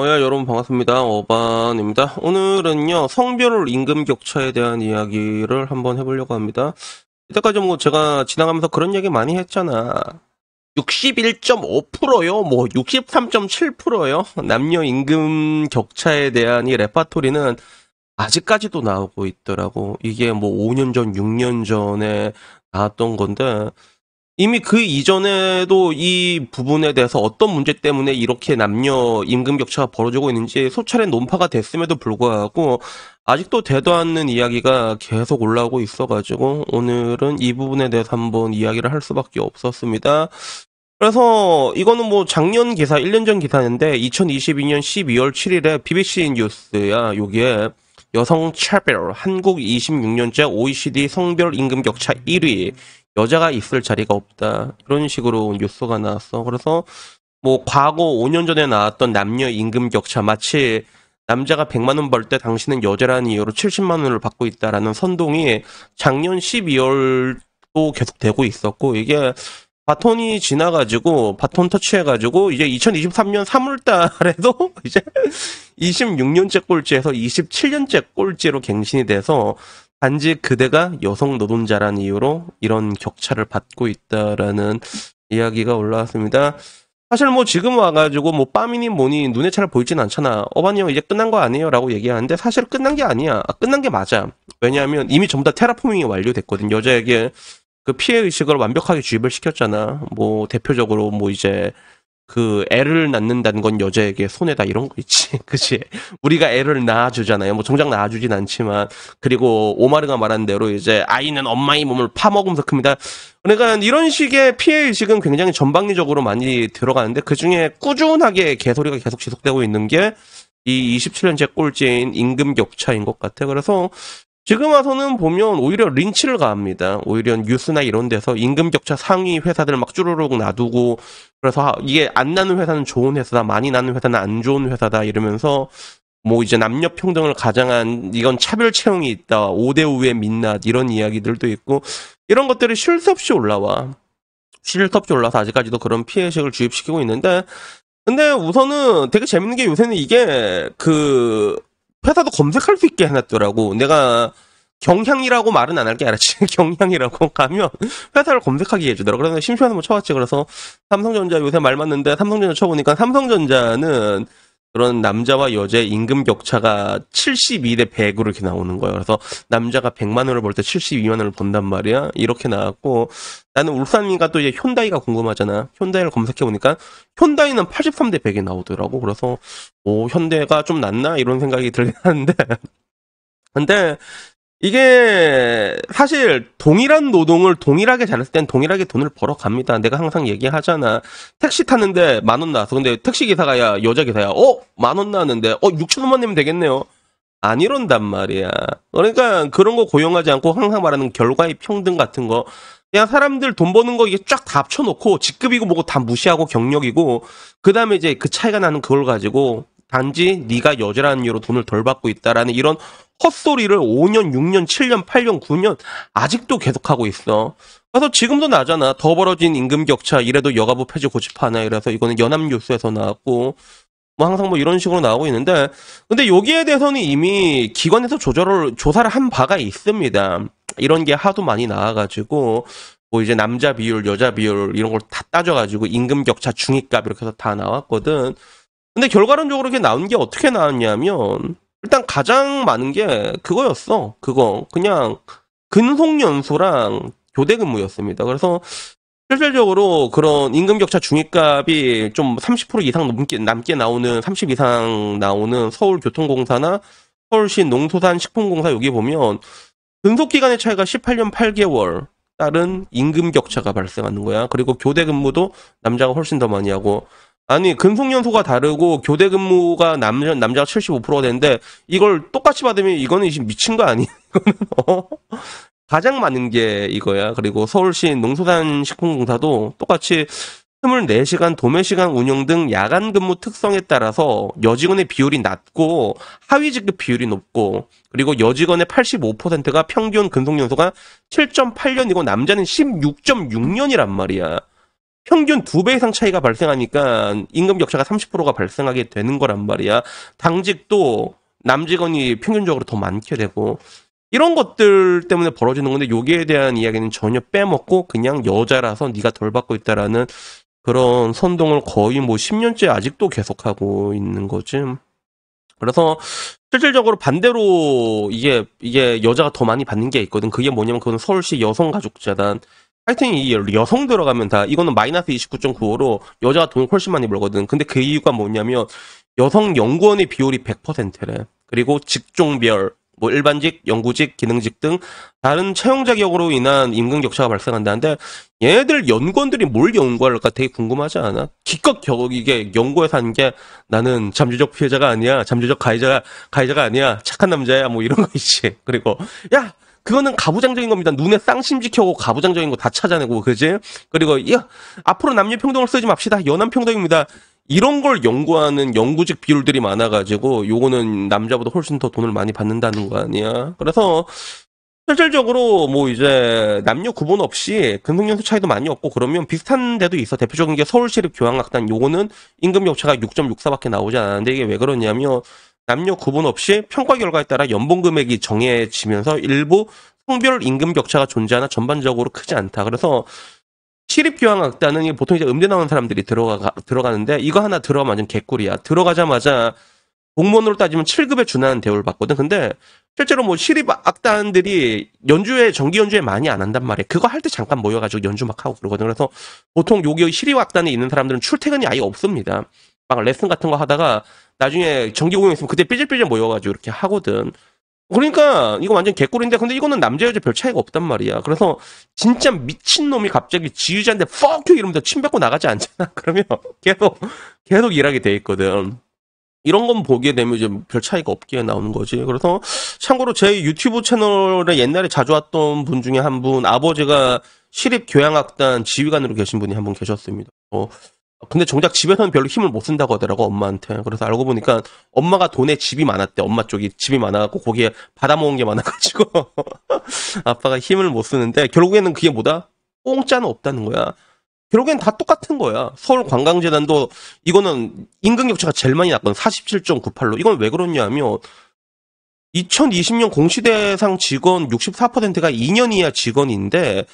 야, 여러분 반갑습니다. 어반입니다. 오늘은요, 성별 임금 격차에 대한 이야기를 한번 해보려고 합니다. 이때까지 뭐 제가 지나가면서 그런 얘기 많이 했잖아. 61.5%요? 뭐 63.7%요? 남녀 임금 격차에 대한 이 레파토리는 아직까지도 나오고 있더라고. 이게 뭐 5년 전, 6년 전에 나왔던 건데, 이미 그 이전에도 이 부분에 대해서 어떤 문제 때문에 이렇게 남녀 임금 격차가 벌어지고 있는지 소차례 논파가 됐음에도 불구하고 아직도 되도 않는 이야기가 계속 올라오고 있어가지고 오늘은 이 부분에 대해서 한번 이야기를 할 수밖에 없었습니다. 그래서 이거는 뭐 작년 기사, 1년 전 기사인데 2022년 12월 7일에 BBC 뉴스야. 여기에 여성 차별, 한국 26년째 OECD 성별 임금 격차 1위. 여자가 있을 자리가 없다. 이런 식으로 뉴스가 나왔어. 그래서 뭐 과거 5년 전에 나왔던 남녀 임금 격차, 마치 남자가 100만 원 벌 때 당신은 여자라는 이유로 70만 원을 받고 있다라는 선동이 작년 12월도 계속 되고 있었고, 이게 바톤이 지나가지고 바톤 터치해가지고 이제 2023년 3월 달에도 이제 26년째 꼴찌에서 27년째 꼴찌로 갱신이 돼서 단지 그대가 여성 노동자라는 이유로 이런 격차를 받고 있다라는 이야기가 올라왔습니다. 사실 뭐 지금 와가지고 뭐 빰이니 뭐니 눈에 잘 보이진 않잖아. 어반이 형 이제 끝난 거 아니에요? 라고 얘기하는데 사실 끝난 게 아니야. 끝난 게 맞아. 왜냐하면 이미 전부 다 테라포밍이 완료됐거든. 여자에게 그 피해의식을 완벽하게 주입을 시켰잖아. 뭐 대표적으로 뭐 이제 그 애를 낳는다는 건 여자에게 손해다 이런 거 있지. 그치? 우리가 애를 낳아주잖아요. 뭐 정작 낳아주진 않지만. 그리고 오마르가 말한 대로 이제 아이는 엄마의 몸을 파먹으면서 큽니다. 그러니까 이런 식의 피해의식은 굉장히 전방위적으로 많이 들어가는데 그중에 꾸준하게 개소리가 계속 지속되고 있는 게 이 27년째 꼴찌인 임금 격차인 것 같아. 그래서 지금 와서는 보면 오히려 린치를 가합니다. 오히려 뉴스나 이런 데서 임금 격차 상위 회사들 막 쭈루룩 놔두고, 그래서 이게 안 나는 회사는 좋은 회사다, 많이 나는 회사는 안 좋은 회사다 이러면서 뭐 이제 남녀 평등을 가장한 이건 차별 채용이 있다, 5대5의 민낯 이런 이야기들도 있고, 이런 것들이 쉴 새 없이 올라와. 쉴 새 없이 올라와서 아직까지도 그런 피해의식을 주입시키고 있는데, 근데 우선은 되게 재밌는 게 요새는 이게 그 회사도 검색할 수 있게 해놨더라고. 내가 경향이라고 말은 안 할게, 알았지? 경향이라고 가면 회사를 검색하게 해주더라고. 그래서 심심해서 한번 쳐봤지. 그래서 삼성전자 요새 말 맞는데 삼성전자 쳐보니까 삼성전자는 그런 남자와 여자의 임금 격차가 72대 100으로 이렇게 나오는 거예요. 그래서 남자가 100만 원을 벌 때 72만 원을 번단 말이야. 이렇게 나왔고, 나는 울산이가 또 이제 현다이가 궁금하잖아. 현다이를 검색해보니까 현다이는 83대 100이 나오더라고. 그래서 오, 현대가 좀 낫나? 이런 생각이 들긴 하는데 근데 이게 사실 동일한 노동을 동일하게 잘했을 땐 동일하게 돈을 벌어갑니다. 내가 항상 얘기하잖아. 택시 타는데 10,000원 나왔어. 근데 택시 기사가 야 여자 기사야. 10,000원 나왔는데 6,000원만 내면 되겠네요. 안 이런단 말이야. 그러니까 그런 거 고용하지 않고 항상 말하는 결과의 평등 같은 거. 그냥 사람들 돈 버는 거 이게 쫙 다 합쳐놓고 직급이고 뭐고 다 무시하고 경력이고, 그 다음에 이제 그 차이가 나는 그걸 가지고 단지 네가 여자라는 이유로 돈을 덜 받고 있다라는 이런 헛소리를 5년, 6년, 7년, 8년, 9년 아직도 계속하고 있어. 그래서 지금도 나잖아. 더 벌어진 임금 격차 이래도 여가부 폐지 고집하나. 이래서 이거는 연합뉴스에서 나왔고, 뭐 항상 뭐 이런 식으로 나오고 있는데, 근데 여기에 대해서는 이미 기관에서 조사를 한 바가 있습니다. 이런 게 하도 많이 나와가지고 뭐 이제 남자 비율, 여자 비율 이런 걸 다 따져가지고 임금 격차 중위값 이렇게 해서 다 나왔거든. 근데 결과론적으로 이렇게 나온 게 어떻게 나왔냐면, 일단 가장 많은 게 그거였어. 그냥 근속연수랑 교대근무였습니다. 그래서 실질적으로 그런 임금격차 중위값이 좀 30% 이상 남게 나오는, 30 이상 나오는 서울교통공사나 서울시 농수산식품공사 여기 보면 근속기간의 차이가 18년 8개월 따른 임금격차가 발생하는 거야. 그리고 교대근무도 남자가 훨씬 더 많이 하고, 아니 근속연수가 다르고 교대근무가 남자가 75%가 되는데 이걸 똑같이 받으면 이거는 지금 미친 거 아니야? 이거는 가장 많은 게 이거야. 그리고 서울시 농수산식품공사도 똑같이 24시간 도매 시간 운영 등 야간 근무 특성에 따라서 여직원의 비율이 낮고 하위 직급 비율이 높고, 그리고 여직원의 85%가 평균 근속 연수가 7.8년이고 남자는 16.6년이란 말이야. 평균 2배 이상 차이가 발생하니까 임금 격차가 30%가 발생하게 되는 거란 말이야. 당직도 남직원이 평균적으로 더 많게 되고, 이런 것들 때문에 벌어지는 건데, 여기에 대한 이야기는 전혀 빼먹고 그냥 여자라서 네가 덜 받고 있다라는 그런 선동을 거의 뭐 10년째 아직도 계속하고 있는 거지. 그래서 실질적으로 반대로 이게 여자가 더 많이 받는 게 있거든. 그게 뭐냐면 그건 서울시 여성가족재단. 하여튼 이 여성 들어가면 다 이거는 마이너스 29.95로 여자가 돈을 훨씬 많이 벌거든. 근데 그 이유가 뭐냐면 여성 연구원의 비율이 100%래. 그리고 직종별 뭐 일반직, 연구직, 기능직 등 다른 채용 자격으로 인한 임금 격차가 발생한다는데, 얘네들 연구원들이 뭘 연구할까 되게 궁금하지 않아? 기껏 이게 연구에서 하는 게 나는 잠재적 피해자가 아니야, 잠재적 가해자가 아니야, 착한 남자야, 뭐 이런 거 있지. 그리고 야, 그거는 가부장적인 겁니다. 눈에 쌍심 지켜고 가부장적인 거 다 찾아내고, 그지? 그리고 야, 앞으로 남녀 평등을 쓰지 맙시다. 연한 평등입니다. 이런 걸 연구하는 연구직 비율들이 많아가지고 요거는 남자보다 훨씬 더 돈을 많이 받는다는 거 아니야. 그래서 실질적으로 뭐 이제 남녀 구분 없이 근속연수 차이도 많이 없고 그러면 비슷한 데도 있어. 대표적인 게 서울시립교향악단. 요거는 임금 격차가 6.64밖에 나오지 않았는데, 이게 왜 그러냐면 남녀 구분 없이 평가 결과에 따라 연봉 금액이 정해지면서 일부 성별 임금 격차가 존재하나 전반적으로 크지 않다. 그래서 시립교향악단은 보통 이제 음대 나오는 사람들이 들어가는데, 이거 하나 들어가면 완전 개꿀이야. 들어가자마자 공무원으로 따지면 7급에 준하는 대우를 받거든. 근데 실제로 뭐 시립악단들이 정기 연주회 많이 안 한단 말이야. 그거 할 때 잠깐 모여가지고 연주 막 하고 그러거든. 그래서 보통 여기 시립악단에 있는 사람들은 출퇴근이 아예 없습니다. 막 레슨 같은 거 하다가 나중에 정기 공연 있으면 그때 삐질삐질 모여가지고 이렇게 하거든. 그러니까 이거 완전 개꿀인데, 근데 이거는 남자 여자 별 차이가 없단 말이야. 그래서 진짜 미친놈이 갑자기 지휘자인데 fuck you 이러면서 침 뱉고 나가지 않잖아. 그러면 계속 일하게 돼 있거든. 이런 건 보게 되면 이제 별 차이가 없게 나오는 거지. 그래서 참고로 제 유튜브 채널에 옛날에 자주 왔던 분 중에 한 분, 아버지가 시립교향악단 지휘관으로 계신 분이 한 분 계셨습니다. 근데 정작 집에서는 별로 힘을 못 쓴다고 하더라고, 엄마한테. 그래서 알고 보니까 엄마가 돈에 집이 많았대. 엄마 쪽이 집이 많아갖고 거기에 받아먹은 게 많아가지고 아빠가 힘을 못 쓰는데, 결국에는 그게 뭐다? 공짜는 없다는 거야. 결국엔 다 똑같은 거야. 서울관광재단도 이거는 임금 격차가 제일 많이 났거든. 47.98로. 이건 왜 그러냐면 2020년 공시대상 직원 64%가 2년 이하 직원인데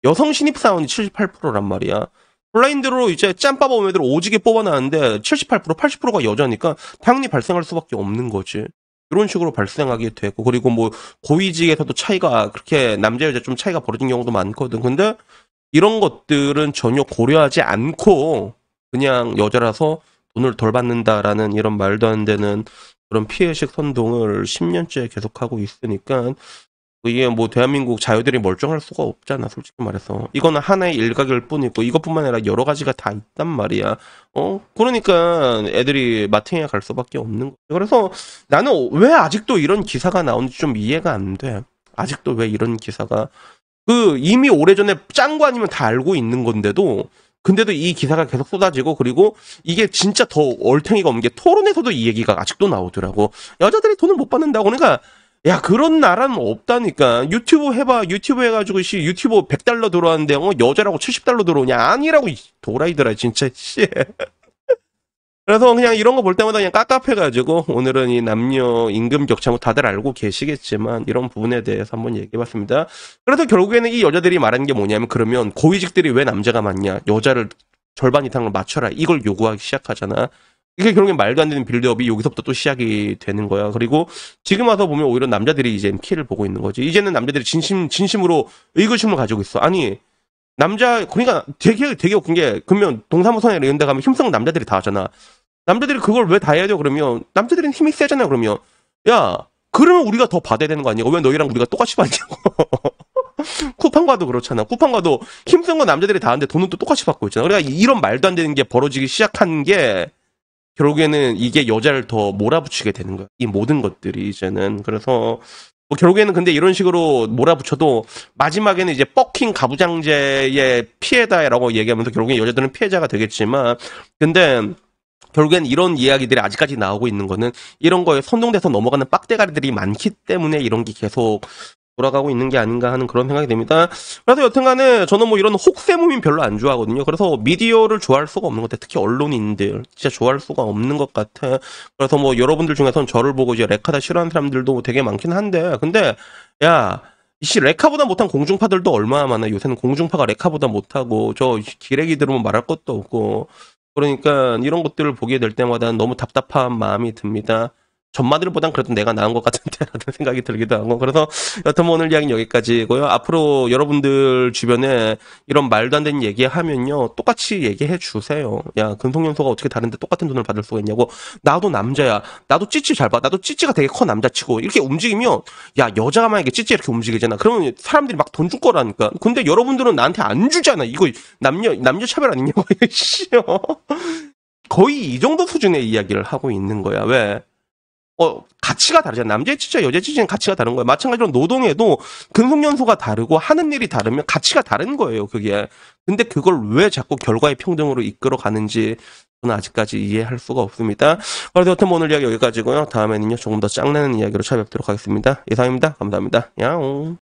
여성 신입사원이 78%란 말이야. 블라인드로 이제 짬밥 오매들 오지게 뽑아놨는데 78%, 80%가 여자니까 당연히 발생할 수밖에 없는 거지. 이런 식으로 발생하게 되고, 그리고 뭐 고위직에서도 차이가 그렇게 남자 여자 좀 차이가 벌어진 경우도 많거든. 근데 이런 것들은 전혀 고려하지 않고 그냥 여자라서 돈을 덜 받는다라는 이런 말도 안 되는 그런 피해식 선동을 10년째 계속하고 있으니까 이게 뭐 대한민국 자유들이 멀쩡할 수가 없잖아, 솔직히 말해서. 이거는 하나의 일각일 뿐이고 이것뿐만 아니라 여러 가지가 다 있단 말이야. 그러니까 애들이 마탱이가 갈 수밖에 없는 거야. 그래서 나는 왜 아직도 이런 기사가 나오는지 좀 이해가 안 돼. 아직도 왜 이런 기사가, 이미 오래전에 짠 거 아니면 다 알고 있는 건데도, 근데도 이 기사가 계속 쏟아지고, 그리고 이게 진짜 더 얼탱이가 없는 게 토론에서도 이 얘기가 아직도 나오더라고. 여자들이 돈을 못 받는다고. 그러니까 야, 그런 나라는 없다니까. 유튜브 해봐. 유튜브 해가지고 유튜브 100달러 들어왔는데 여자라고 70달러 들어오냐? 아니라고, 도라이더라 진짜. 씨. 그래서 그냥 이런 거 볼 때마다 그냥 깝깝해가지고 오늘은 이 남녀 임금 격차 뭐 다들 알고 계시겠지만 이런 부분에 대해서 한번 얘기해봤습니다. 그래서 결국에는 이 여자들이 말하는 게 뭐냐면, 그러면 고위직들이 왜 남자가 많냐? 여자를 절반 이상을 맞춰라. 이걸 요구하기 시작하잖아. 이게 결국엔 말도 안 되는 빌드업이 여기서부터 또 시작이 되는 거야. 그리고 지금 와서 보면 오히려 남자들이 이제 피해를 보고 있는 거지. 이제는 남자들이 진심으로 의구심을 가지고 있어. 아니, 그러니까 되게 웃긴 게, 그러면 동사무소나 이런 데 가면 힘쓰는 남자들이 다 하잖아. 남자들이 그걸 왜 다 해야 돼? 그러면 남자들은 힘이 세잖아요. 그러면 야, 그러면 우리가 더 받아야 되는 거 아니야? 왜 너희랑 우리가 똑같이 받냐고. 쿠팡과도 그렇잖아. 쿠팡과도 힘쓴 건 남자들이 다 하는데 돈은 또 똑같이 받고 있잖아. 그러니까 이런 말도 안 되는 게 벌어지기 시작한 게 결국에는 이게 여자를 더 몰아붙이게 되는 거야. 이 모든 것들이 이제는. 그래서 뭐 결국에는 근데 이런 식으로 몰아붙여도 마지막에는 이제 뻑킹 가부장제의 피해다라고 얘기하면서 결국엔 여자들은 피해자가 되겠지만 근데 결국엔 이런 이야기들이 아직까지 나오고 있는 거는 이런 거에 선동돼서 넘어가는 빡대가리들이 많기 때문에 이런 게 계속 돌아가고 있는 게 아닌가 하는 그런 생각이 듭니다. 그래서 여튼간에 저는 뭐 이런 혹세무민 별로 안 좋아하거든요. 그래서 미디어를 좋아할 수가 없는 것 같아. 특히 언론인들 진짜 좋아할 수가 없는 것 같아. 그래서 뭐 여러분들 중에서는 저를 보고 이제 레카다 싫어하는 사람들도 되게 많긴 한데 근데 야 이씨 레카보다 못한 공중파들도 얼마나 많아. 요새는 공중파가 레카보다 못하고 저 기레기 들으면 말할 것도 없고 그러니까 이런 것들을 보게 될 때마다 너무 답답한 마음이 듭니다. 전마들보단 그래도 내가 나은 것 같은데 라는 생각이 들기도 하고 그래서 여튼 뭐 오늘 이야기는 여기까지고요. 앞으로 여러분들 주변에 이런 말도 안 되는 얘기하면요 똑같이 얘기해 주세요. 야 근속연소가 어떻게 다른데 똑같은 돈을 받을 수가 있냐고. 나도 남자야. 나도 찌찌 잘 봐. 나도 찌찌가 되게 커 남자치고 이렇게 움직이면 야 여자가 만약에 찌찌 이렇게 움직이잖아. 그러면 사람들이 막 돈 줄 거라니까. 근데 여러분들은 나한테 안 주잖아. 이거 남녀 차별 아니냐고. 씨요. 거의 이 정도 수준의 이야기를 하고 있는 거야. 왜? 가치가 다르잖아. 남자의 찌찌와 여자의 찌찌는 가치가 다른 거야. 마찬가지로 노동에도 근속연소가 다르고 하는 일이 다르면 가치가 다른 거예요, 그게. 근데 그걸 왜 자꾸 결과의 평등으로 이끌어 가는지 저는 아직까지 이해할 수가 없습니다. 그래서 여튼 뭐 오늘 이야기 여기까지고요. 다음에는요, 조금 더 짱나는 이야기로 찾아뵙도록 하겠습니다. 이상입니다. 감사합니다. 야옹.